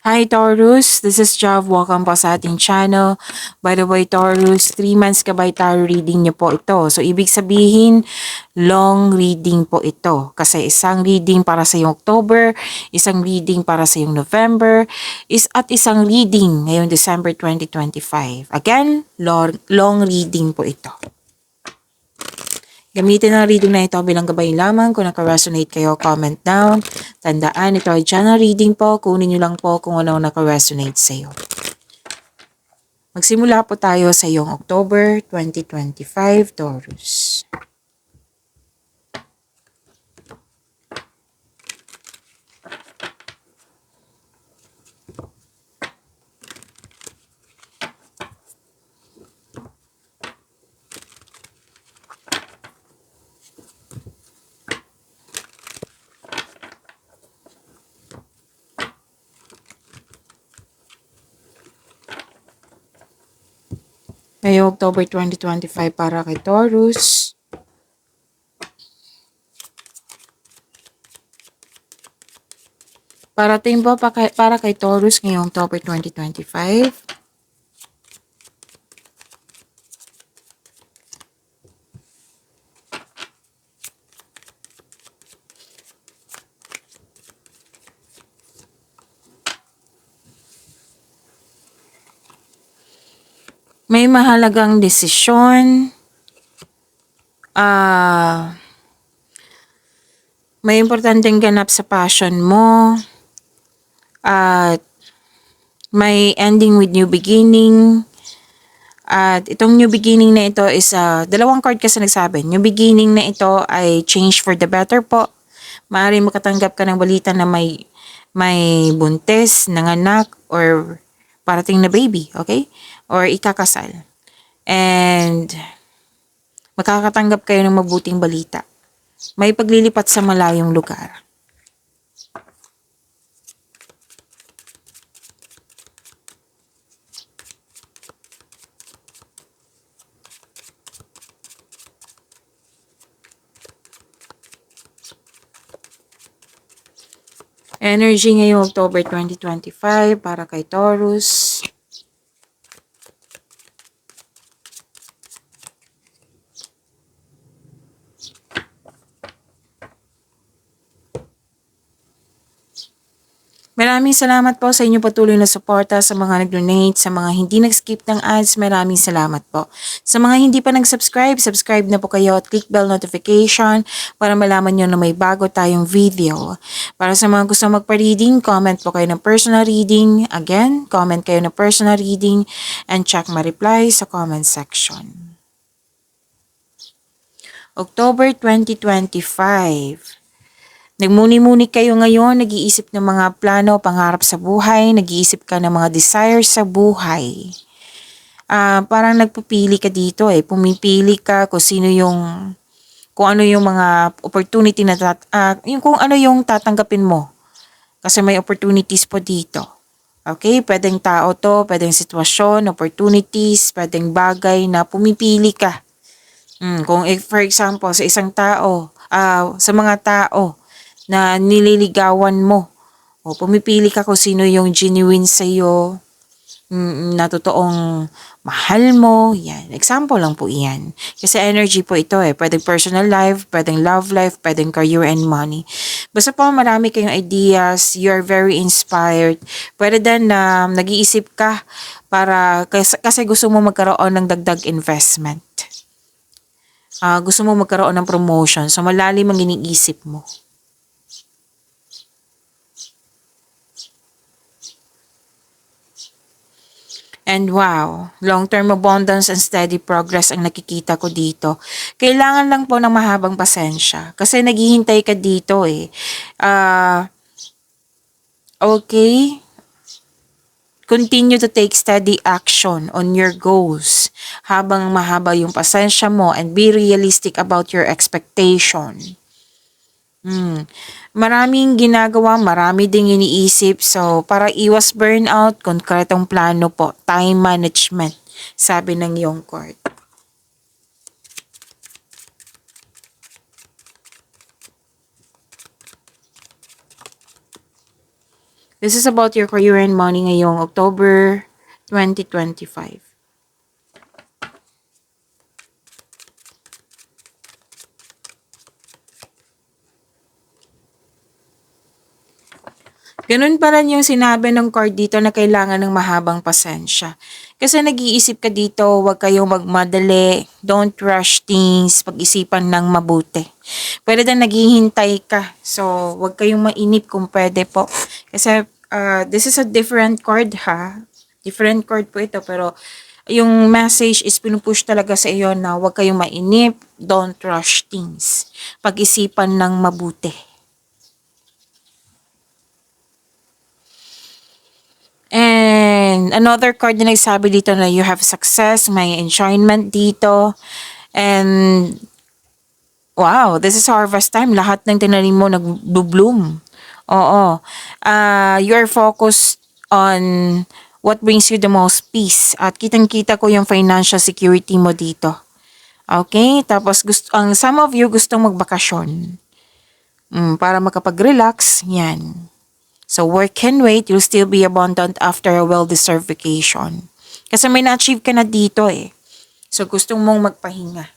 Hi Taurus, this is Jav. Welcome po sa ating channel. By the way Taurus, 3 months kabay tarot reading niyo po ito. So ibig sabihin, long reading po ito. Kasi isang reading para sa yung October, isang reading para sa yung November, at isang reading ngayong December 2025. Again, long reading po ito. Gamitin ang reading na ito bilang gabay lamang. Kung naka-resonate kayo, comment down. Tandaan, ito ay general reading po. Kunin nyo lang po kung ano naka-resonate sa iyo. Magsimula po tayo sa iyong October 2025, Taurus. Ngayong October 2025 para kay Taurus. Parating po para kay Taurus ngayong October 2025. May mahalagang desisyon. May importanteng ganap sa passion mo. At may ending with new beginning. At itong new beginning na ito is dalawang card kasi nagsabi. New beginning na ito ay change for the better po. Maaaring makatanggap ka ng balita na may buntis, nanganak, or parating na baby, okay? Or ikakasal. And makakatanggap kayo ng mabuting balita. May paglilipat sa malayong lugar. Energy ngayong October 2025 para kay Taurus. Maraming salamat po sa inyong patuloy na suporta, sa mga nag-donate, sa mga hindi nag-skip ng ads, maraming salamat po. Sa mga hindi pa nag-subscribe, subscribe na po kayo at click bell notification para malaman nyo na may bago tayong video. Para sa mga gusto magpa-reading, comment po kayo ng personal reading. Again, comment kayo ng personal reading and check my reply sa comment section. October 2025. Nagmuni-muni kayo ngayon, nag-iisip ng mga plano, pangarap sa buhay, nag-iisip ka ng mga desires sa buhay. Parang nagpupili ka dito pumipili ka kung ano yung mga opportunity na, kung ano yung tatanggapin mo. Kasi may opportunities po dito. Okay, pwedeng tao to, pwedeng sitwasyon, opportunities, pwedeng bagay na pumipili ka. Kung for example, sa isang tao, sa mga tao, na nililigawan mo. O pumipili ka kung sino yung genuine sa'yo, na totoong mahal mo. Yan. Example lang po yan. Kasi energy po ito Pwedeng personal life, pwedeng love life, pwedeng career and money. Basta po marami kayong ideas, you're very inspired. Pwede din na nag-iisip ka kasi gusto mo magkaroon ng dagdag investment. Gusto mo magkaroon ng promotion. So malalim ang iniisip mo. And wow, long-term abundance and steady progress ang nakikita ko dito. Kailangan lang po ng mahabang pasensya. Kasi naghihintay ka dito okay? Continue to take steady action on your goals habang mahaba yung pasensya mo and be realistic about your expectation. Maraming ginagawa, marami ding iniisip. So, para iwas burnout, konkretong plano po, time management, sabi ng iyong card. This is about your career and money ngayong October 2025. Ganun pa rin yung sinabi ng card dito na kailangan ng mahabang pasensya. Kasi nag-iisip ka dito, huwag kayong magmadali, don't rush things, pag-isipan ng mabuti. Pwede na naghihintay ka, so huwag kayong mainip kung pwede po. Kasi this is a different card ha, different card po ito, pero yung message is pinupush talaga sa iyo na huwag kayong mainip, don't rush things, pag-isipan ng mabuti. And another card na nagsabi dito na you have success, may enjoyment dito. And wow, this is harvest time. Lahat ng tinanim mo nag-bloom. Oo. You're focused on what brings you the most peace. At kitang-kita ko yung financial security mo dito. Okay? Tapos some of you gustong magbakasyon. Para makapag-relax. Yan. So work can wait, you'll still be abundant after a well-deserved vacation. Kasi may na-achieve ka na dito eh. So gustong mong magpahinga.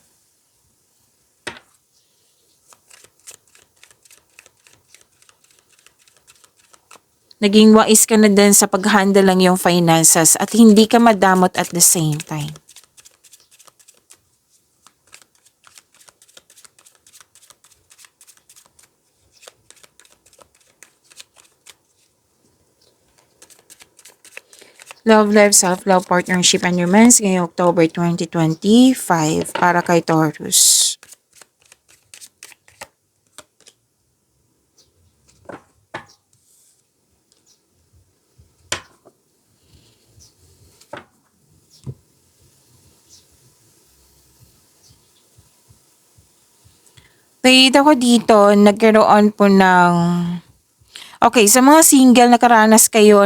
Naging wais ka na din sa pag-handle lang yung finances at hindi ka madamot at the same time. Love life, self-love, partnership, and romance ngayong October 2025 para kay Taurus. Nakita ko dito, nagkaroon po ng... Okay, sa mga single, makakaranas kayo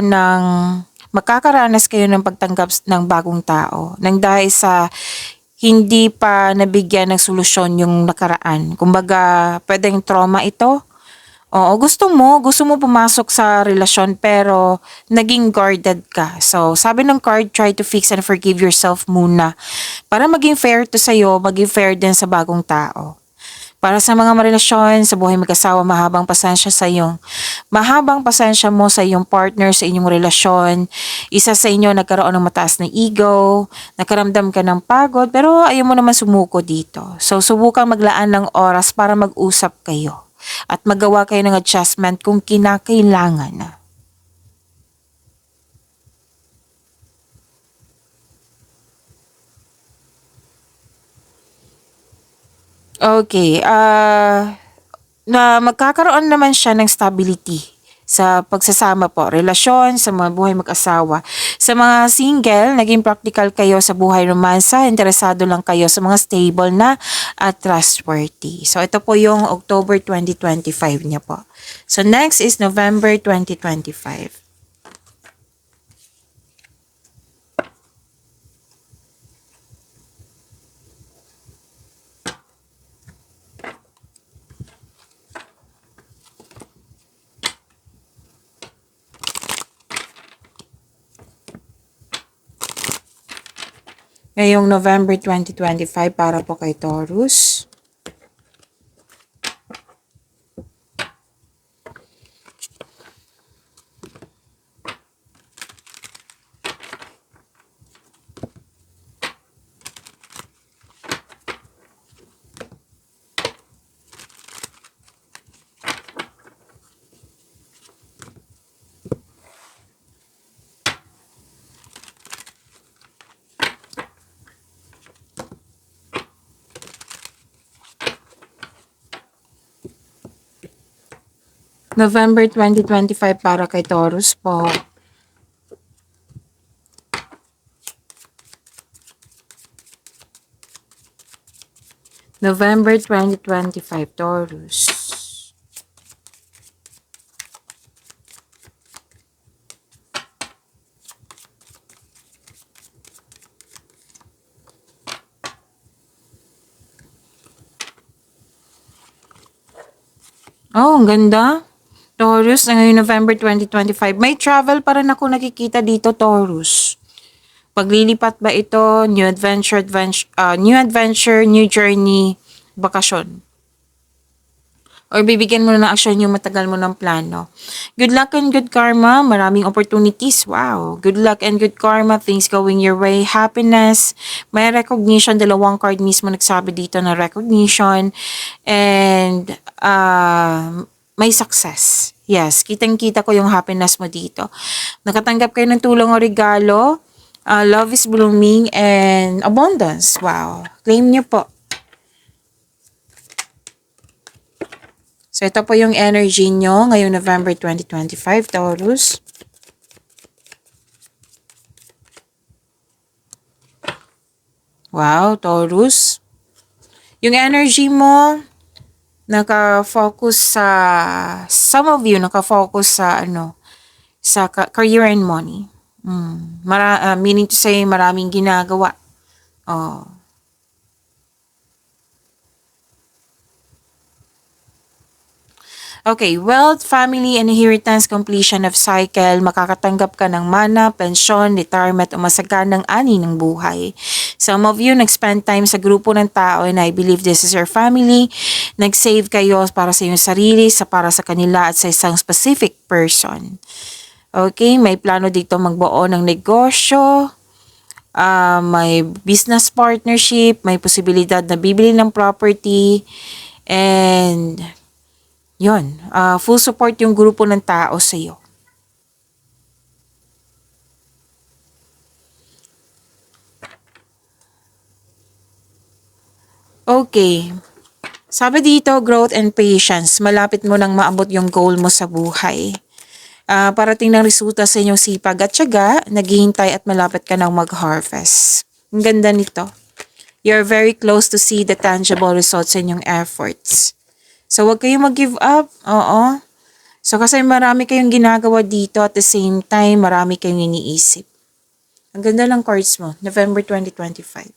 ng pagtanggap ng bagong tao. Nang dahil sa hindi pa nabigyan ng solusyon yung nakaraan. Kumbaga, pwedeng trauma ito. Oo, gusto mo pumasok sa relasyon pero naging guarded ka. So, sabi ng card, try to fix and forgive yourself muna. Para maging fair to sa'yo, maging fair din sa bagong tao. Para sa mga marelasyon, sa buhay mag-asawa, mahabang pasensya mo sa iyong partner, sa inyong relasyon. Isa sa inyo nagkaroon ng mataas na ego, nakaramdam ka ng pagod, pero ayaw mo naman sumuko dito. So, subukang maglaan ng oras para mag-usap kayo at magawa kayo ng adjustment kung kinakailangan. Okay, na magkakaroon naman siya ng stability sa pagsasama po, relasyon, sa mga buhay mag-asawa. Sa mga single, naging practical kayo sa buhay romansa, interesado lang kayo sa mga stable na at trustworthy. So, ito po yung October 2025 niya po. So, next is November 2025. Ngayong November 2025 para po kay Taurus. November 2025 para kay Taurus po. November 2025, Taurus. Oh, ang ganda. Taurus, na ngayon November 2025. May travel pa rin ako nakikita dito, Taurus. Paglilipat ba ito, new adventure, new journey, bakasyon? Or bibigyan mo na ng aksyon yung matagal mo ng plano. Good luck and good karma. Maraming opportunities. Wow. Good luck and good karma. Things going your way. Happiness. May recognition. Dalawang card mismo nagsabi dito na recognition. And may success. Yes. Kitang-kita ko yung happiness mo dito. Nakatanggap kayo ng tulong o regalo. Love is blooming and abundance. Wow. Claim niyo po. So, ito po yung energy nyo ngayong November 2025, Taurus. Wow, Taurus. Yung energy mo, naka-focus sa, some of you, naka-focus sa, sa career and money. Meaning to say, maraming ginagawa. Oh. Okay, wealth, family, inheritance, completion of cycle, makakatanggap ka ng mana, pensyon, retirement, o masaganang ani ng buhay. Some of you nag-spend time sa grupo ng tao and I believe this is your family. Nag-save kayo para sa iyong sarili, para sa kanila at sa isang specific person. Okay, may plano dito magbuo ng negosyo, may business partnership, may posibilidad na bibili ng property, and yun, full support yung grupo ng tao sa iyo. Okay. Sabi dito, growth and patience. Malapit mo nang maabot yung goal mo sa buhay. Parating ng resulta sa inyong sipag at tiyaga, naghihintay at malapit ka nang mag-harvest. Ang ganda nito. You're very close to see the tangible results sa inyong efforts. So, huwag kayong mag-give up. Oo. So, kasi marami kayong ginagawa dito at the same time, marami kayong iniisip. Ang ganda ng cards mo, November 2025.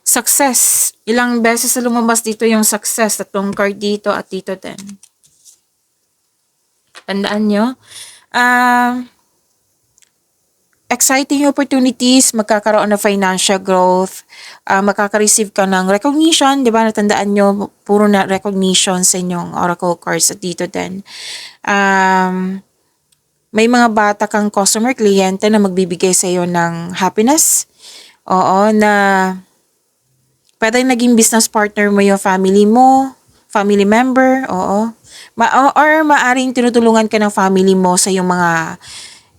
Success. Ilang beses na lumabas dito yung success. Tatlong card dito at dito din. Tandaan nyo. Exciting opportunities, magkakaroon ng financial growth, makaka-receive ka ng recognition, di ba? Natandaan nyo, puro na recognition sa inyong oracle cards at dito din. May mga bata kang customer, kliyente na magbibigay sa iyo ng happiness. Oo, na pwede naging business partner mo yung family mo, family member, oo. Or maaring tinutulungan ka ng family mo sa yung mga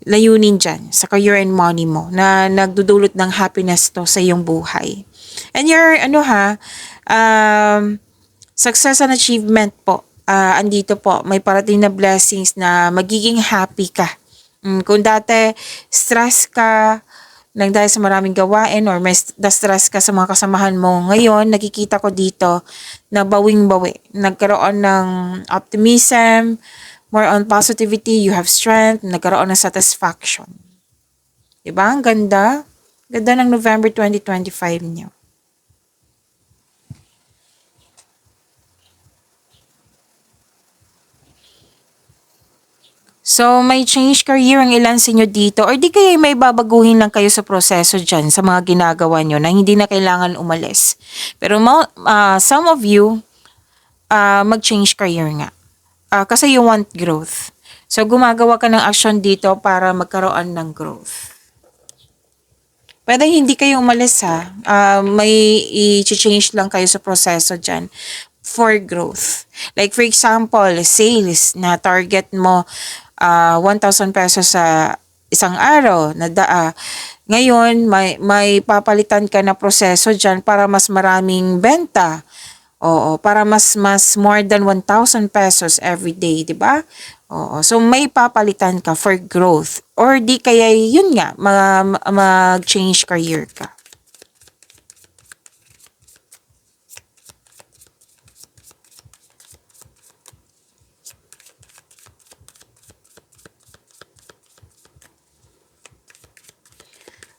layunin dyan sa career and money mo na nagdudulot ng happiness to sa iyong buhay. And your, success and achievement po, andito po, may parating na blessings na magiging happy ka. Kung dati, stress ka, lang dahil sa maraming gawain or may stress ka sa mga kasamahan mo, ngayon, nakikita ko dito na bawing-bawi. Nagkaroon ng optimism, more on positivity, you have strength, nagkaroon ng satisfaction. Diba? Ang ganda. Ganda ng November 2025 niyo. So, may change career ang ilan sa inyo dito or di kaya may babaguhin lang kayo sa proseso dyan sa mga ginagawa nyo na hindi na kailangan umalis. Pero some of you, mag-change career nga. Kasi you want growth. So, gumagawa ka ng action dito para magkaroon ng growth. Pwede hindi kayo umalis ha. May i-change lang kayo sa proseso dyan for growth. Like for example, sales na target mo 1,000 pesos sa isang araw. Ngayon, may papalitan ka na proseso dyan para mas maraming benta. Oo, para mas more than 1,000 pesos every day, di ba? Oo, so may papalitan ka for growth. Or di kaya yun nga, mag-change career ka.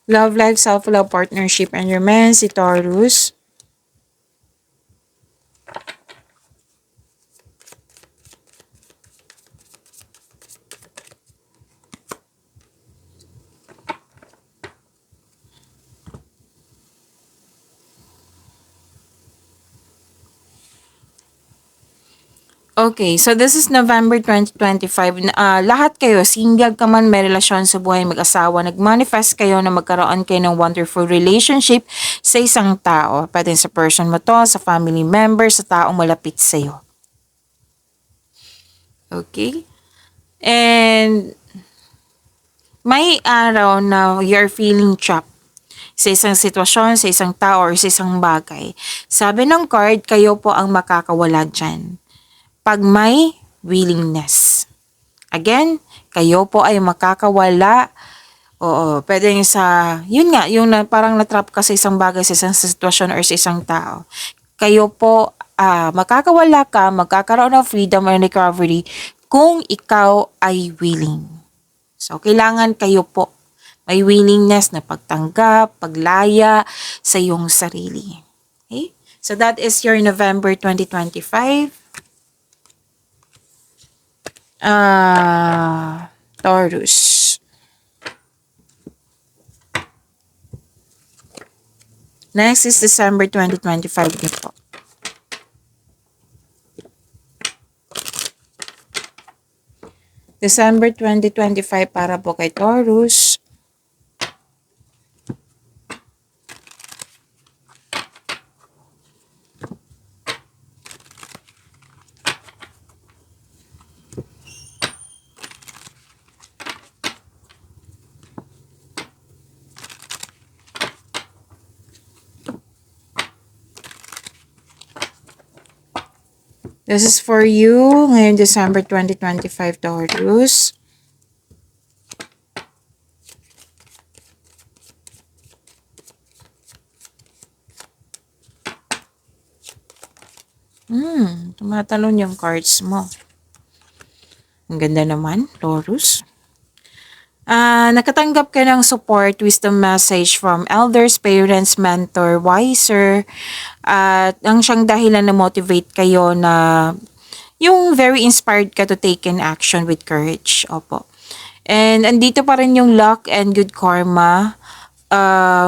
Love life, self-love, partnership, and romance, si Taurus. Okay, so this is November 2025. Lahat kayo, single ka man, may relasyon sa buhay, mag-asawa, nag-manifest kayo na magkaroon kayo ng wonderful relationship sa isang tao. Pwede sa person mo to, sa family member, sa taong malapit sa'yo. Okay? And may araw na you're feeling trapped sa isang sitwasyon, sa isang tao, or sa isang bagay. Sabi ng card, kayo po ang makakawala dyan pag may willingness. Again, kayo po ay makakawala. Oo, pwede yun nga, yung parang natrap ka sa isang bagay, sa isang sitwasyon or sa isang tao. Kayo po, makakawala ka, magkakaroon ng freedom and recovery kung ikaw ay willing. So, kailangan kayo po may willingness na pagtanggap, paglaya sa iyong sarili. Okay? So, that is your November 2025. Taurus. Next is December 2025 niyo po. December 2025 para po kay Taurus. This is for you ngayon December 2025, Taurus. Tumatalon yung cards mo. Ang ganda naman, Taurus. Nakatanggap ka ng support, wisdom message from elders, parents, mentor, wiser. At ang siyang dahilan na motivate kayo na yung very inspired ka to take in action with courage. Opo. And andito pa rin yung luck and good karma.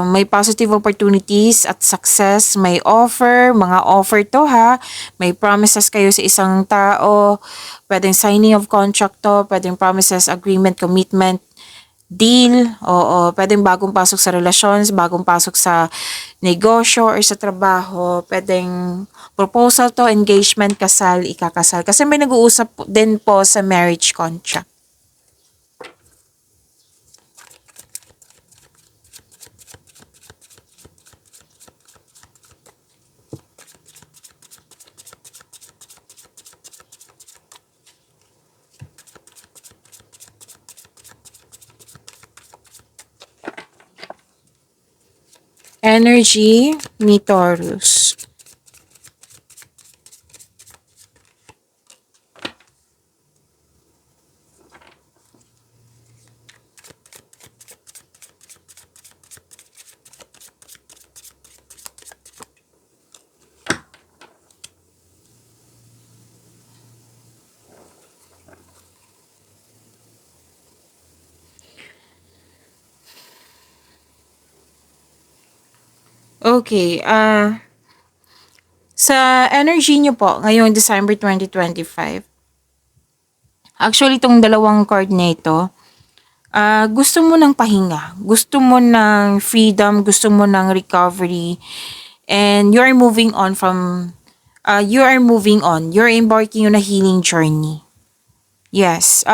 May positive opportunities at success. May offer, mga offer to ha. May promises kayo sa isang tao. Pwedeng signing of contract to. Pwedeng promises, agreement, commitment, deal, oo, pwedeng bagong pasok sa relasyon, bagong pasok sa negosyo or sa trabaho, pwedeng proposal to, engagement, kasal, ikakasal. Kasi may nag-uusap din po sa marriage contract. Energy ni Taurus. Okay, sa energy niyo po ngayong December 2025, actually itong dalawang card na ito, gusto mo ng pahinga, gusto mo ng freedom, gusto mo ng recovery, and you are moving on you're embarking on a healing journey. Yes,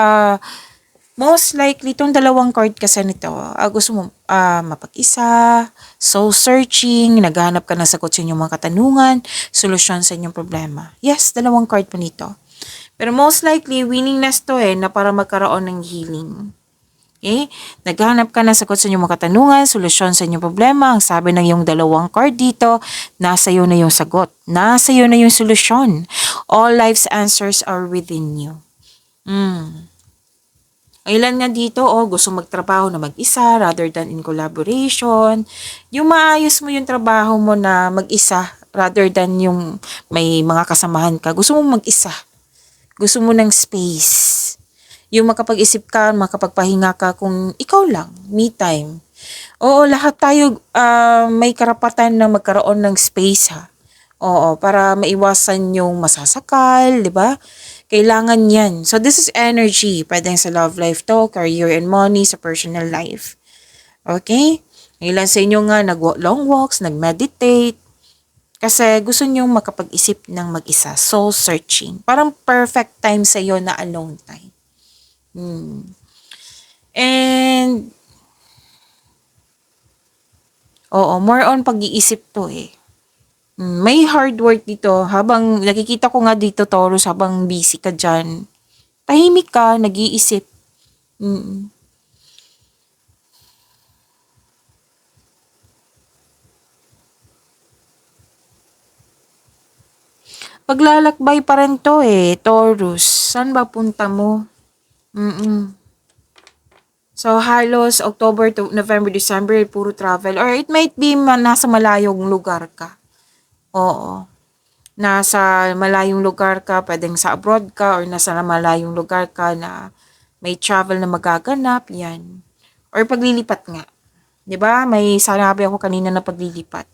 most likely, itong dalawang card kasi nito, gusto mo mapag-isa, soul searching, naghahanap ka ng sagot sa inyong mga katanungan, solusyon sa inyong problema. Yes, dalawang card po nito. Pero most likely, willingness to na para magkaroon ng healing. Okay? Naghahanap ka ng sagot sa inyong mga katanungan, solusyon sa inyong problema. Ang sabi ng yung dalawang card dito, nasa iyo na yung sagot. Nasa iyo na yung solusyon. All life's answers are within you. Ang ilan nga dito, gusto magtrabaho na mag-isa rather than in collaboration. Yung maayos mo yung trabaho mo na mag-isa rather than yung may mga kasamahan ka. Gusto mo mag-isa. Gusto mo ng space. Yung makapag-isip ka, makapagpahinga ka kung ikaw lang, me time. Oo, lahat tayo may karapatan na magkaroon ng space ha. Oo, para maiwasan yung masasakal, di ba? Kailangan yan. So this is energy. Pwedeng sa love life to, career and money, sa personal life. Okay? Ilan sa inyo nga nag-long walks, nag-meditate, kasi gusto nyo makapag-isip ng mag-isa. Soul searching. Parang perfect time sa iyo na alone time. And, more on pag-iisip to eh. May hard work dito. Habang nakikita ko nga dito, Taurus, habang busy ka dyan, tahimik ka, nag-iisip. Paglalakbay pa rin to eh, Taurus. Saan ba punta mo? So, halos October to November, December, puro travel. Or it might be nasa malayong lugar ka. Oo. Nasa malayong lugar ka, pwedeng sa abroad ka, or nasa malayong lugar ka na may travel na magaganap, yan. Or paglilipat nga. 'Di ba? May sinabi ako kanina na paglilipat.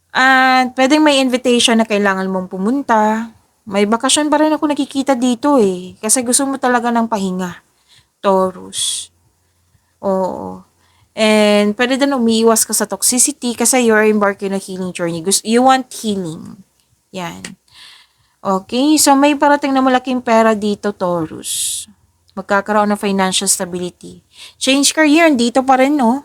At pwedeng may invitation na kailangan mong pumunta. May bakasyon pa rin ako nakikita dito eh. Kasi gusto mo talaga ng pahinga. Taurus. Oo. And pwede din umiiwas ka sa toxicity kasi you're embarking on a healing journey. You want healing. Yan. Okay, so may parating na malaking pera dito, Taurus. Magkakaroon ng financial stability. Change career, dito pa rin, no?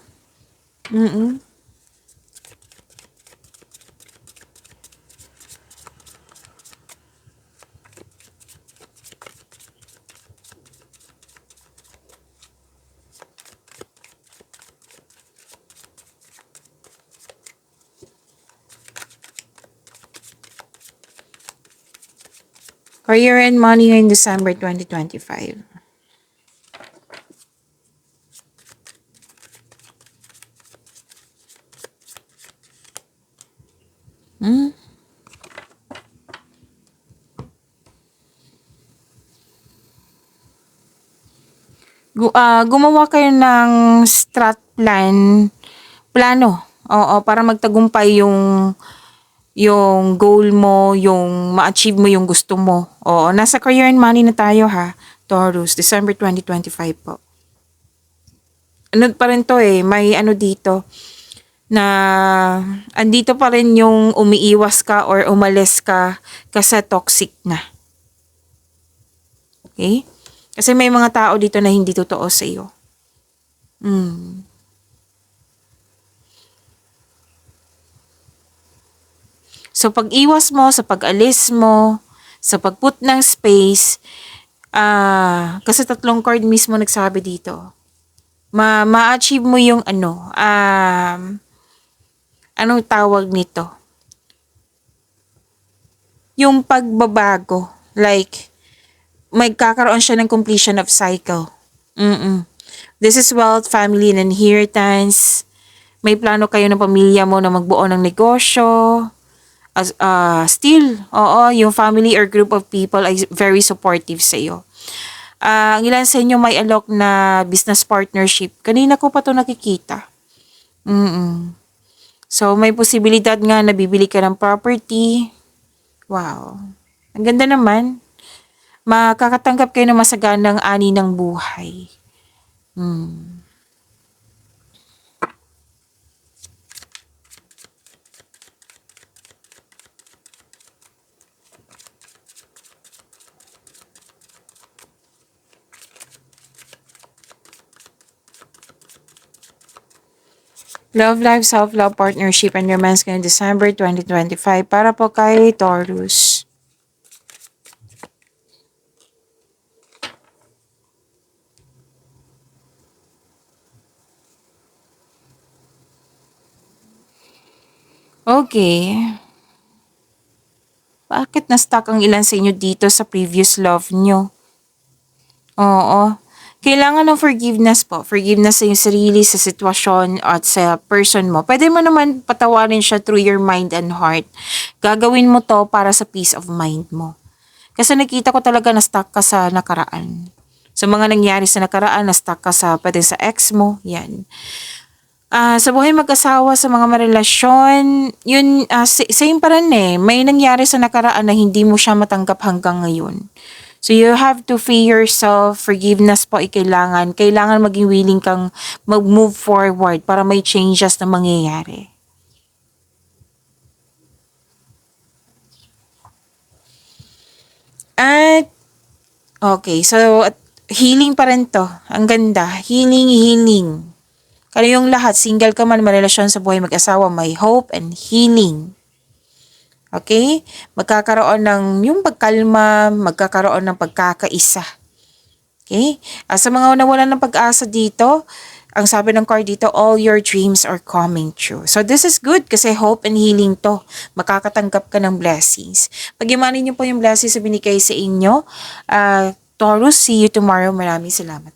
Career and money in December 2025. Gumawa kayo ng plano. Oo, para magtagumpay yung goal mo, yung ma-achieve mo yung gusto mo. Oo, nasa career and money na tayo ha, Taurus, December 2025 po. Ano pa rin to eh, may ano dito, na andito pa rin yung umiiwas ka or umalis ka kasi toxic na. Okay? Kasi may mga tao dito na hindi totoo sa iyo. So, pag-iwas mo, sa pag-alis mo, sa pag-put ng space, kasi tatlong card mismo nagsabi dito, ma-achieve mo yung anong tawag nito? Yung pagbabago. Like, magkakaroon siya ng completion of cycle. This is wealth, family, and inheritance. May plano kayo ng pamilya mo na magbuo ng negosyo. Still, yung family or group of people ay very supportive sa iyo. Ang ilan sa inyo may alok na business partnership. Kanina ko pa to nakikita. So, may posibilidad nga na bibili ka ng property. Wow. Ang ganda naman. Makakatanggap kayo ng masaganang ani ng buhay. Love life, self-love, partnership, and romance ngayong December 2025 para po kay Taurus. Okay. Bakit na-stuck ang ilan sa inyo dito sa previous love nyo? Oo. Kailangan ng forgiveness po. Forgiveness sa iyong sarili, sa sitwasyon at sa person mo. Pwede mo naman patawarin siya through your mind and heart. Gagawin mo to para sa peace of mind mo. Kasi nakita ko talaga na stuck ka sa nakaraan. Sa mga nangyari sa nakaraan, na stuck ka sa, pwede sa ex mo, yan. Sa buhay mag-asawa, sa mga marelasyon, yun, same pa rin eh. May nangyari sa nakaraan na hindi mo siya matanggap hanggang ngayon. So you have to free yourself, forgiveness po ay kailangan. Kailangan maging willing kang mag-move forward para may changes na mangyayari. At, okay, so healing pa rin to. Ang ganda. Healing, healing. Kayong lahat, single ka man, marelasyon sa buhay mag-asawa, may hope and healing. Okay? Magkakaroon ng yung pagkalma, magkakaroon ng pagkakaisa. Okay? Sa mga nawalan ng pag-asa dito, ang sabi ng card dito, all your dreams are coming true. So this is good kasi hope and healing to. Makakatanggap ka ng blessings. Pag-imanin niyo po yung blessings na binigay sa inyo. Taurus, see you tomorrow. Maraming salamat.